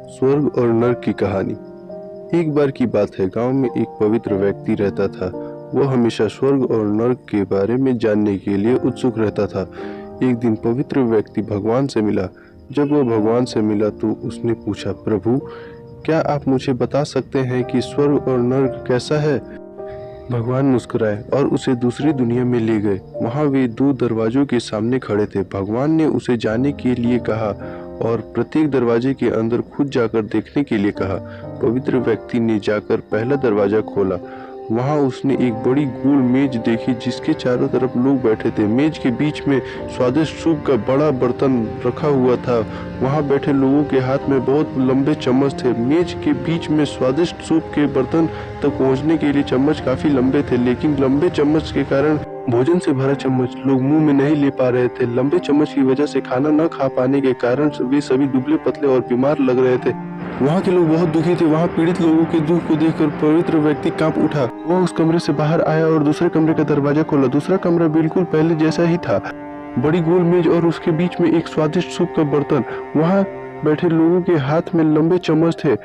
स्वर्ग और नर्क की कहानी। एक बार की बात है, गांव में एक पवित्र व्यक्ति रहता था। वह हमेशा स्वर्ग और नर्क के बारे में जानने के लिए उत्सुक रहता था। एक दिन पवित्र व्यक्ति भगवान से मिला। जब वह भगवान से मिला तो उसने पूछा, प्रभु, क्या आप मुझे बता सकते हैं कि स्वर्ग और नर्क कैसा है? भगवान मुस्कुराए और उसे दूसरी दुनिया में ले गए। वहां वे दो दरवाजों के सामने खड़े थे। भगवान ने उसे जाने के लिए कहा और प्रत्येक दरवाजे के अंदर खुद जाकर देखने के लिए कहा। पवित्र व्यक्ति ने जाकर पहला दरवाजा खोला। वहां उसने एक बड़ी गोल मेज देखी जिसके चारों तरफ लोग बैठे थे। मेज के बीच में स्वादिष्ट सूप का बड़ा बर्तन रखा हुआ था। वहां बैठे लोगों के हाथ में बहुत लंबे चम्मच थे। मेज के बीच में स्वादिष्ट सूप के बर्तन तक पहुंचने के लिए चम्मच काफी लंबे थे, लेकिन लंबे चम्मच के कारण भोजन से भरा चम्मच लोग मुंह में नहीं ले पा रहे थे। लंबे चम्मच की वजह से खाना न खा पाने के कारण वे सभी दुबले पतले और बीमार लग रहे थे। वहाँ के लोग बहुत दुखी थे। वहाँ पीड़ित लोगों के दुख को देखकर पवित्र व्यक्ति कांप उठा। वह उस कमरे से बाहर आया और दूसरे कमरे का दरवाजा खोला। दूसरा कमरा बिल्कुल पहले जैसा ही था। बड़ी गोल मेज और उसके बीच में एक स्वादिष्ट सूप का बर्तन। वहाँ बैठे लोगों के हाथ में लंबे चम्मच थे,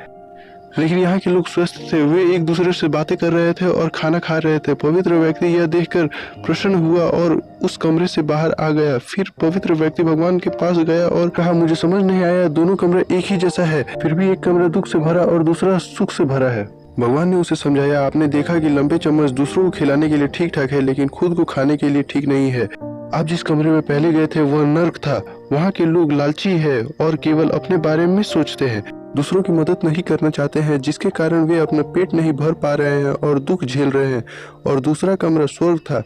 लेकिन यहाँ के लोग स्वस्थ थे। वे एक दूसरे से बातें कर रहे थे और खाना खा रहे थे। पवित्र व्यक्ति यह देखकर प्रसन्न हुआ और उस कमरे से बाहर आ गया। फिर पवित्र व्यक्ति भगवान के पास गया और कहा, मुझे समझ नहीं आया, दोनों कमरा एक ही जैसा है, फिर भी एक कमरा दुख से भरा और दूसरा सुख से भरा है। भगवान ने उसे समझाया, आपने देखा कि लंबे चम्मच दूसरों को खिलाने के लिए ठीक ठाक है, लेकिन खुद को खाने के लिए ठीक नहीं है। आप जिस कमरे में पहले गए थे वह नर्क था। वहाँ के लोग लालची है और केवल अपने बारे में सोचते हैं, दूसरों की मदद नहीं करना चाहते हैं, जिसके कारण वे अपना पेट नहीं भर पा रहे हैं और दुख झेल रहे हैं। और दूसरा कमरा स्वर्ग था।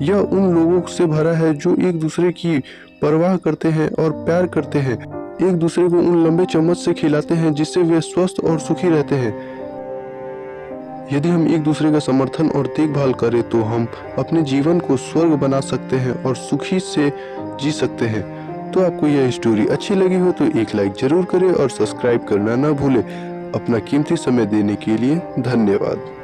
यह उन लोगों से भरा है जो एक दूसरे की परवाह करते हैं और प्यार करते हैं, एक दूसरे को उन लंबे चम्मच से खिलाते हैं जिससे वे स्वस्थ और सुखी रहते हैं। यदि हम एक दूसरे का समर्थन और देखभाल करें तो हम अपने जीवन को स्वर्ग बना सकते हैं और सुखी से जी सकते हैं। तो आपको यह स्टोरी अच्छी लगी हो तो एक लाइक जरूर करें और सब्सक्राइब करना ना भूलें। अपना कीमती समय देने के लिए धन्यवाद।